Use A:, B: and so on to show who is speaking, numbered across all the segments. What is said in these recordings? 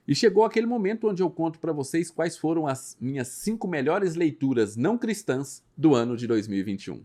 A: E chegou aquele momento onde eu conto para vocês quais foram as minhas 5 melhores leituras não cristãs do ano de 2021.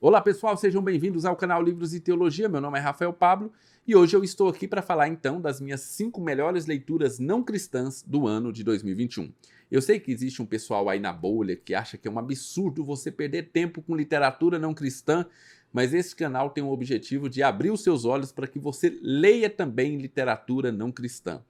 A: Olá pessoal, sejam bem-vindos ao canal Livros e Teologia, meu nome é Rafael Pablo e hoje eu estou aqui para falar então das minhas 5 melhores leituras não cristãs do ano de 2021. Eu sei que existe um pessoal aí na bolha que acha que é um absurdo você perder tempo com literatura não cristã, mas esse canal tem o objetivo de abrir os seus olhos para que você leia também literatura não cristã.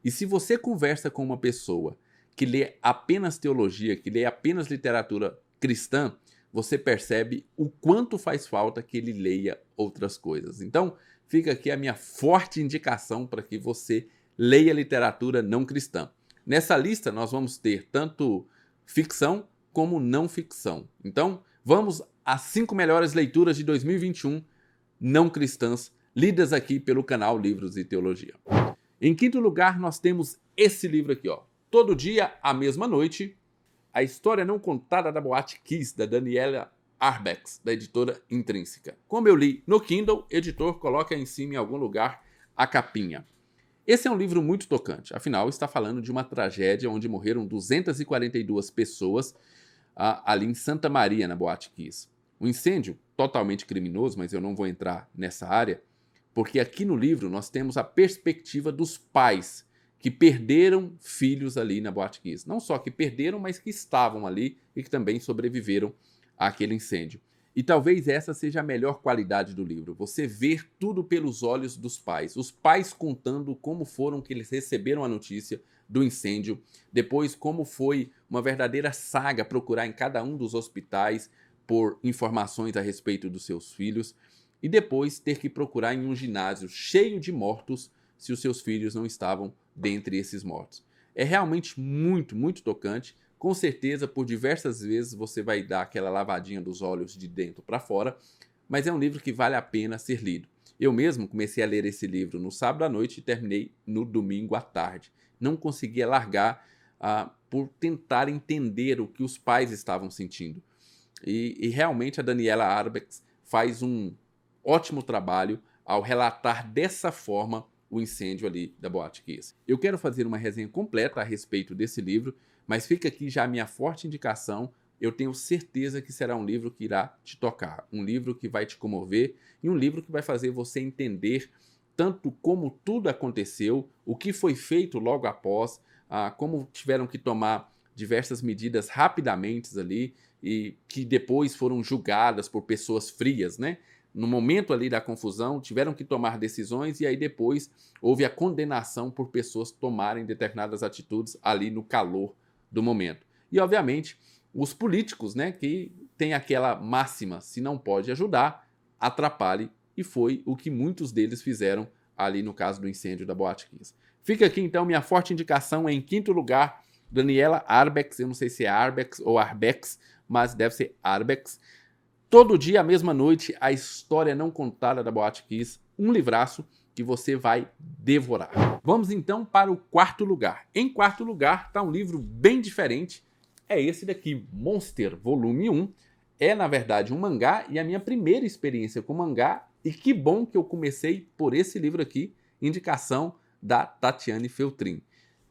A: E se você conversa com uma pessoa que lê apenas teologia, que lê apenas literatura cristã, você percebe o quanto faz falta que ele leia outras coisas. Então, fica aqui a minha forte indicação para que você leia literatura não cristã. Nessa lista, nós vamos ter tanto ficção como não ficção. Então, vamos às 5 melhores leituras de 2021 não cristãs, lidas aqui pelo canal Livros e Teologia. Em quinto lugar, nós temos esse livro aqui, ó. Todo Dia, a Mesma Noite, A História Não Contada da Boate Kiss, da Daniela Arbex, da editora Intrínseca. Como eu li no Kindle, editor coloca em cima em algum lugar a capinha. Esse é um livro muito tocante, afinal está falando de uma tragédia onde morreram 242 pessoas ali em Santa Maria, na Boate Kiss. Um incêndio totalmente criminoso, mas eu não vou entrar nessa área, porque aqui no livro nós temos a perspectiva dos pais que perderam filhos ali na Boate Kiss. Não só que perderam, mas que estavam ali e que também sobreviveram àquele incêndio. E talvez essa seja a melhor qualidade do livro, você ver tudo pelos olhos dos pais. Os pais contando como foram que eles receberam a notícia do incêndio, depois como foi uma verdadeira saga procurar em cada um dos hospitais por informações a respeito dos seus filhos, e depois ter que procurar em um ginásio cheio de mortos se os seus filhos não estavam dentre esses mortos. É realmente muito, muito tocante. Com certeza, por diversas vezes você vai dar aquela lavadinha dos olhos de dentro para fora, mas é um livro que vale a pena ser lido. Eu mesmo comecei a ler esse livro no sábado à noite e terminei no domingo à tarde. Não conseguia largar por tentar entender o que os pais estavam sentindo. E realmente a Daniela Arbex faz um ótimo trabalho ao relatar dessa forma o incêndio ali da Boate Kiss. Eu quero fazer uma resenha completa a respeito desse livro, mas fica aqui já a minha forte indicação. Eu tenho certeza que será um livro que irá te tocar, um livro que vai te comover e um livro que vai fazer você entender tanto como tudo aconteceu, o que foi feito logo após, como tiveram que tomar diversas medidas rapidamente ali e que depois foram julgadas por pessoas frias, né? No momento ali da confusão, tiveram que tomar decisões e aí depois houve a condenação por pessoas tomarem determinadas atitudes ali no calor do momento. E, obviamente, os políticos, né, que tem aquela máxima, se não pode ajudar, atrapalhe, e foi o que muitos deles fizeram ali no caso do incêndio da Boate Kiss. Fica aqui, então, minha forte indicação em quinto lugar, Daniela Arbex, eu não sei se é Arbex ou Arbex, mas deve ser Arbex. Todo Dia, a Mesma Noite, A História Não Contada da Boate Kiss, um livraço que você vai devorar. Vamos então para o quarto lugar. Em quarto lugar está um livro bem diferente, é esse daqui, Monster, volume 1. É, na verdade, um mangá e a minha primeira experiência com mangá, e que bom que eu comecei por esse livro aqui, indicação da Tatiane Feltrin.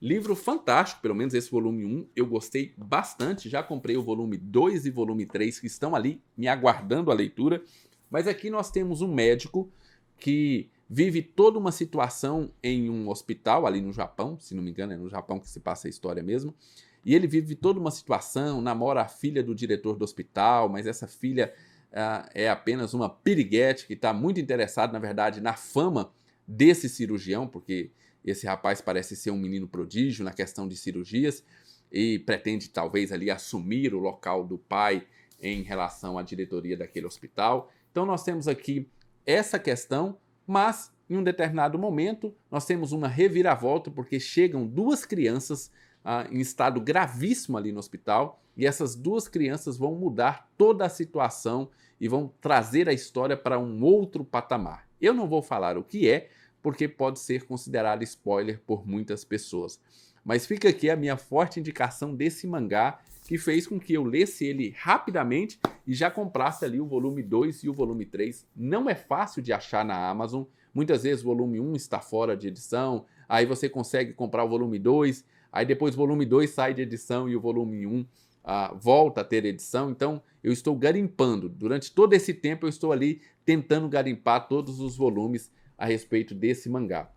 A: Livro fantástico, pelo menos esse volume 1, eu gostei bastante, já comprei o volume 2 e volume 3 que estão ali me aguardando a leitura, mas aqui nós temos um médico que vive toda uma situação em um hospital ali no Japão, se não me engano é no Japão que se passa a história mesmo, e ele vive toda uma situação, namora a filha do diretor do hospital, mas essa filha é apenas uma piriguete que está muito interessada, na verdade, na fama desse cirurgião, porque esse rapaz parece ser um menino prodígio na questão de cirurgias e pretende talvez ali assumir o local do pai em relação à diretoria daquele hospital. Então nós temos aqui essa questão, mas em um determinado momento nós temos uma reviravolta porque chegam duas crianças em estado gravíssimo ali no hospital e essas duas crianças vão mudar toda a situação e vão trazer a história para um outro patamar. Eu não vou falar o que é, porque pode ser considerado spoiler por muitas pessoas. Mas fica aqui a minha forte indicação desse mangá, que fez com que eu lesse ele rapidamente e já comprasse ali o volume 2 e o volume 3. Não é fácil de achar na Amazon. Muitas vezes o volume 1 está fora de edição, aí você consegue comprar o volume 2, aí depois o volume 2 sai de edição e o volume 1 volta a ter edição. Então eu estou garimpando. Durante todo esse tempo eu estou ali tentando garimpar todos os volumes a respeito desse mangá.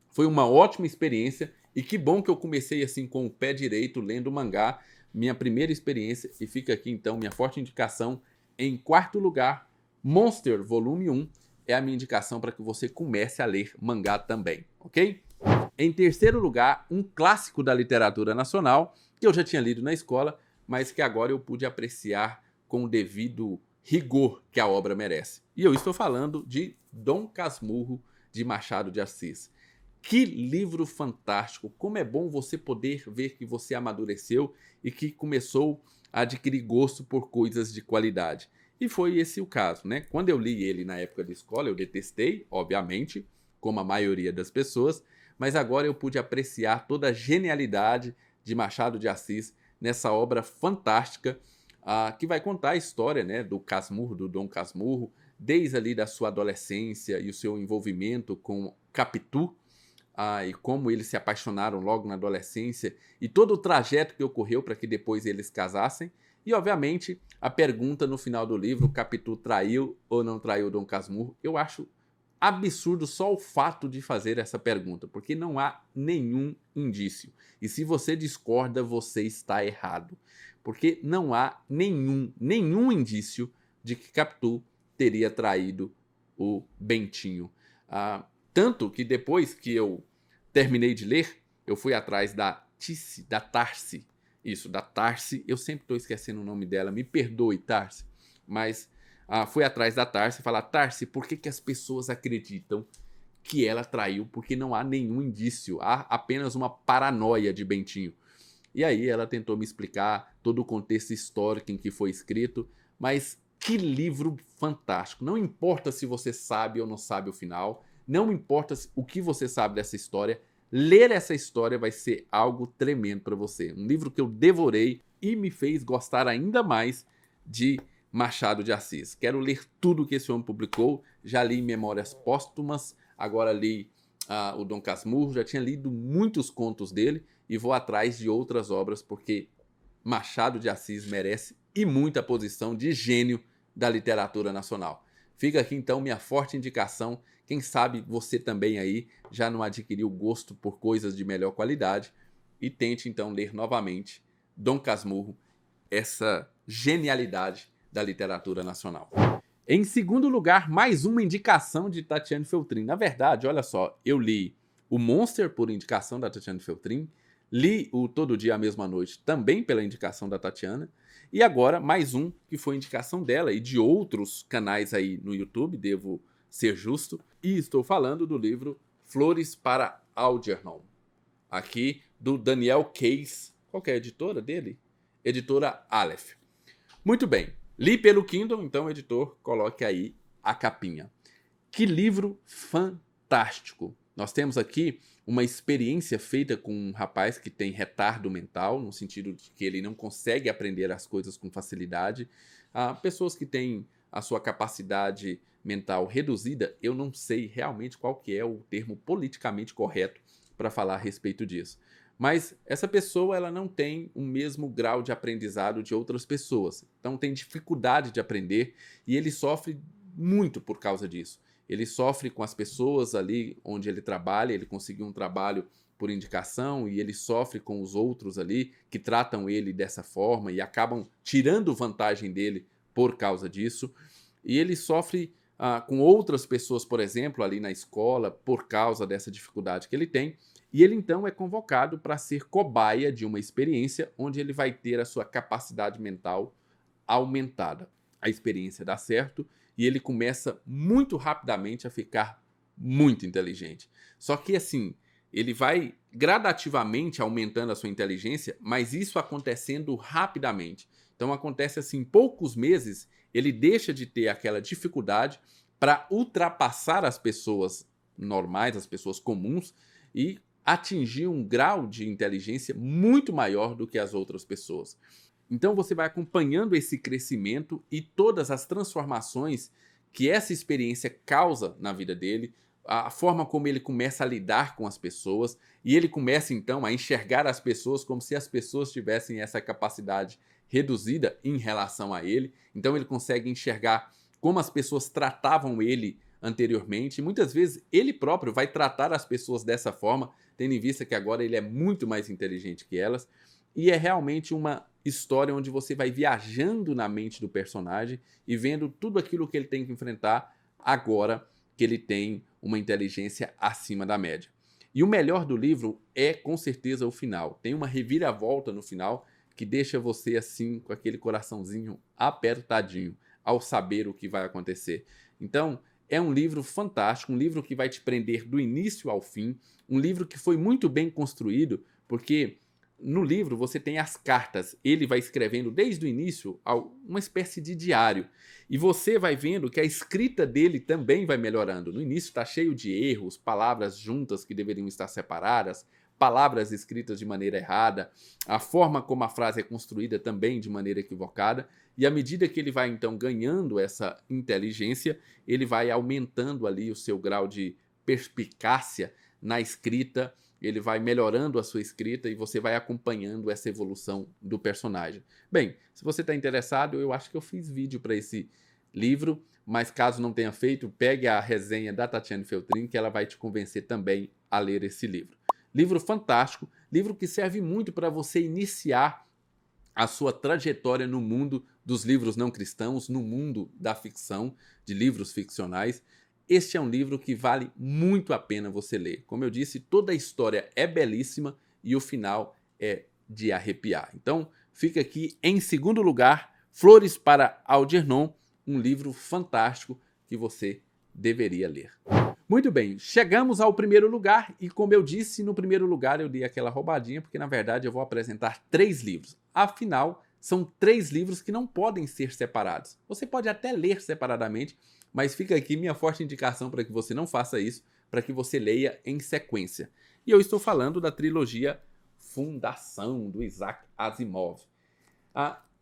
A: Foi uma ótima experiência e que bom que eu comecei assim com o pé direito lendo o mangá, minha primeira experiência, e fica aqui então minha forte indicação. Em quarto lugar, Monster Volume 1 é a minha indicação para que você comece a ler mangá também, ok? Em terceiro lugar, um clássico da literatura nacional, que eu já tinha lido na escola, mas que agora eu pude apreciar com o devido rigor que a obra merece. E eu estou falando de Dom Casmurro, de Machado de Assis. Que livro fantástico! Como é bom você poder ver que você amadureceu e que começou a adquirir gosto por coisas de qualidade. E foi esse o caso, né? Quando eu li ele na época de escola, eu detestei, obviamente, como a maioria das pessoas, mas agora eu pude apreciar toda a genialidade de Machado de Assis nessa obra fantástica, que vai contar a história, né, do Casmurro, do Dom Casmurro, desde ali da sua adolescência e o seu envolvimento com Capitu, e como eles se apaixonaram logo na adolescência e todo o trajeto que ocorreu para que depois eles casassem. E, obviamente, a pergunta no final do livro, Capitu traiu ou não traiu Dom Casmurro? Eu acho absurdo só o fato de fazer essa pergunta, porque não há nenhum indício. E se você discorda, você está errado, porque não há nenhum indício de que Capitu teria traído o Bentinho. Tanto que depois que eu terminei de ler, eu fui atrás da Tarsi. Isso, da Tarsi. Eu sempre estou esquecendo o nome dela. Me perdoe, Tarsi. Mas fui atrás da Tarsi e falar: Tarsi, por que as pessoas acreditam que ela traiu? Porque não há nenhum indício. Há apenas uma paranoia de Bentinho. E aí ela tentou me explicar todo o contexto histórico em que foi escrito. Mas que livro fantástico. Não importa se você sabe ou não sabe o final. Não importa o que você sabe dessa história, ler essa história vai ser algo tremendo para você. Um livro que eu devorei e me fez gostar ainda mais de Machado de Assis. Quero ler tudo que esse homem publicou. Já li Memórias Póstumas, agora li o Dom Casmurro, já tinha lido muitos contos dele e vou atrás de outras obras porque Machado de Assis merece e muita posição de gênio da literatura nacional. Fica aqui então minha forte indicação. Quem sabe você também aí já não adquiriu gosto por coisas de melhor qualidade e tente então ler novamente Dom Casmurro, essa genialidade da literatura nacional. Em segundo lugar, mais uma indicação de Tatiane Feltrin. Na verdade, olha só, eu li o Monster por indicação da Tatiane Feltrin, li o Todo Dia à Mesma Noite também pela indicação da Tatiana, e agora mais um que foi indicação dela e de outros canais aí no YouTube, devo ser justo, e estou falando do livro Flores para Algernon, aqui do Daniel Case. Qual que é a editora dele? Editora Aleph. Muito bem, li pelo Kindle, então editor, coloque aí a capinha. Que livro fantástico! Nós temos aqui uma experiência feita com um rapaz que tem retardo mental, no sentido de que ele não consegue aprender as coisas com facilidade. Pessoas que têm a sua capacidade mental reduzida, eu não sei realmente qual que é o termo politicamente correto para falar a respeito disso. Mas essa pessoa ela não tem o mesmo grau de aprendizado de outras pessoas. Então tem dificuldade de aprender e ele sofre muito por causa disso. Ele sofre com as pessoas ali onde ele trabalha, ele conseguiu um trabalho por indicação e ele sofre com os outros ali que tratam ele dessa forma e acabam tirando vantagem dele por causa disso. E ele sofre com outras pessoas, por exemplo, ali na escola, por causa dessa dificuldade que ele tem. E ele então é convocado para ser cobaia de uma experiência onde ele vai ter a sua capacidade mental aumentada. A experiência dá certo e ele começa muito rapidamente a ficar muito inteligente. Só que assim, ele vai gradativamente aumentando a sua inteligência, mas isso acontecendo rapidamente. Então acontece assim, em poucos meses, ele deixa de ter aquela dificuldade para ultrapassar as pessoas normais, as pessoas comuns, e atingir um grau de inteligência muito maior do que as outras pessoas. Então você vai acompanhando esse crescimento e todas as transformações que essa experiência causa na vida dele, a forma como ele começa a lidar com as pessoas, e ele começa então a enxergar as pessoas como se as pessoas tivessem essa capacidade reduzida em relação a ele. Então ele consegue enxergar como as pessoas tratavam ele anteriormente, e muitas vezes ele próprio vai tratar as pessoas dessa forma, tendo em vista que agora ele é muito mais inteligente que elas. E é realmente uma história onde você vai viajando na mente do personagem e vendo tudo aquilo que ele tem que enfrentar agora que ele tem uma inteligência acima da média. E o melhor do livro é com certeza o final. Tem uma reviravolta no final que deixa você assim com aquele coraçãozinho apertadinho ao saber o que vai acontecer. Então é um livro fantástico, um livro que vai te prender do início ao fim, um livro que foi muito bem construído, porque no livro você tem as cartas, ele vai escrevendo desde o início uma espécie de diário, e você vai vendo que a escrita dele também vai melhorando. No início está cheio de erros, palavras juntas que deveriam estar separadas, palavras escritas de maneira errada, a forma como a frase é construída também de maneira equivocada, e à medida que ele vai então ganhando essa inteligência, ele vai aumentando ali o seu grau de perspicácia na escrita, ele vai melhorando a sua escrita e você vai acompanhando essa evolução do personagem. Bem, se você está interessado, eu acho que eu fiz vídeo para esse livro, mas caso não tenha feito, pegue a resenha da Tatiane Feltrin, que ela vai te convencer também a ler esse livro. Livro fantástico, livro que serve muito para você iniciar a sua trajetória no mundo dos livros não cristãos, no mundo da ficção, de livros ficcionais. Este é um livro que vale muito a pena você ler. Como eu disse, toda a história é belíssima e o final é de arrepiar. Então, fica aqui em segundo lugar, Flores para Algernon, um livro fantástico que você deveria ler. Muito bem, chegamos ao primeiro lugar e, como eu disse, no primeiro lugar eu dei aquela roubadinha, porque na verdade eu vou apresentar 3 livros. Afinal, são 3 livros que não podem ser separados. Você pode até ler separadamente, mas fica aqui minha forte indicação para que você não faça isso, para que você leia em sequência. E eu estou falando da trilogia Fundação, do Isaac Asimov.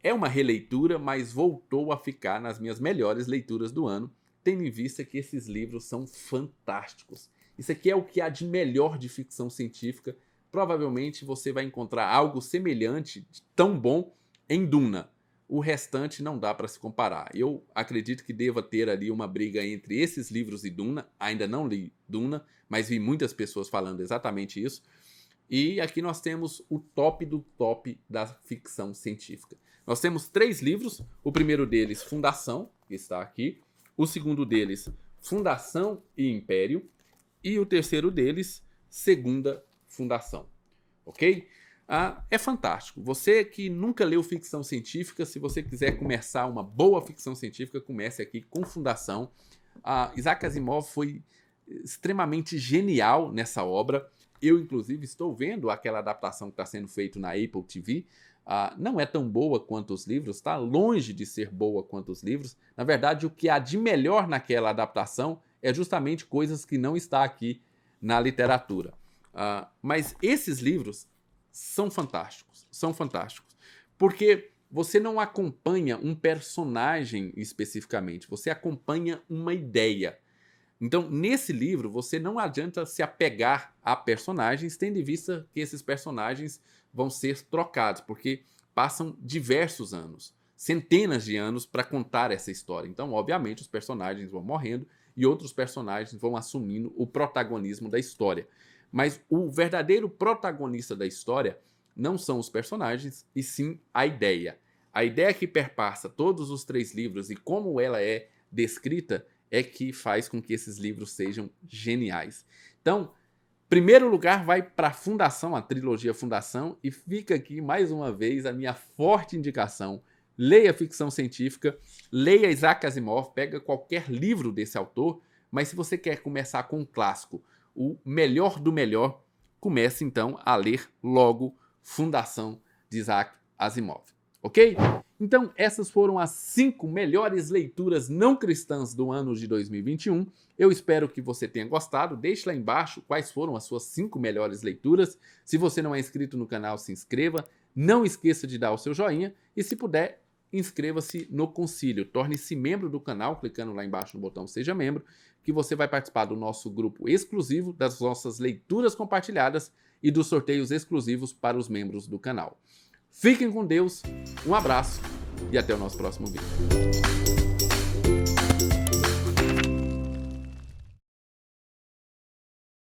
A: É uma releitura, mas voltou a ficar nas minhas melhores leituras do ano, tendo em vista que esses livros são fantásticos. Isso aqui é o que há de melhor de ficção científica. Provavelmente você vai encontrar algo semelhante, tão bom, em Duna. O restante não dá para se comparar. Eu acredito que deva ter ali uma briga entre esses livros e Duna. Ainda não li Duna, mas vi muitas pessoas falando exatamente isso. E aqui nós temos o top do top da ficção científica. Nós temos 3 livros. O primeiro deles, Fundação, que está aqui. O segundo deles, Fundação e Império. E o terceiro deles, Segunda Fundação. Ok? É fantástico. Você que nunca leu ficção científica, se você quiser começar uma boa ficção científica, comece aqui com Fundação. Isaac Asimov foi extremamente genial nessa obra. Eu, inclusive, estou vendo aquela adaptação que está sendo feita na Apple TV. Não é tão boa quanto os livros, está longe de ser boa quanto os livros. Na verdade, o que há de melhor naquela adaptação é justamente coisas que não está aqui na literatura. Mas esses livros são fantásticos, porque você não acompanha um personagem especificamente, você acompanha uma ideia. Então, nesse livro, você não adianta se apegar a personagens, tendo em vista que esses personagens vão ser trocados, porque passam diversos anos, centenas de anos para contar essa história. Então, obviamente, os personagens vão morrendo e outros personagens vão assumindo o protagonismo da história. Mas o verdadeiro protagonista da história não são os personagens, e sim a ideia. A ideia que perpassa todos os 3 livros e como ela é descrita é que faz com que esses livros sejam geniais. Então, primeiro lugar vai para a Fundação, a trilogia Fundação, e fica aqui mais uma vez a minha forte indicação. Leia ficção científica, leia Isaac Asimov, pega qualquer livro desse autor, mas se você quer começar com um clássico, o melhor do melhor, comece então a ler logo Fundação de Isaac Asimov. Ok? Então essas foram as 5 melhores leituras não cristãs do ano de 2021. Eu espero que você tenha gostado. Deixe lá embaixo quais foram as suas 5 melhores leituras. Se você não é inscrito no canal, se inscreva. Não esqueça de dar o seu joinha e, se puder, inscreva-se no Concílio. Torne-se membro do canal, clicando lá embaixo no botão Seja Membro, que você vai participar do nosso grupo exclusivo, das nossas leituras compartilhadas e dos sorteios exclusivos para os membros do canal. Fiquem com Deus, um abraço e até o nosso próximo vídeo.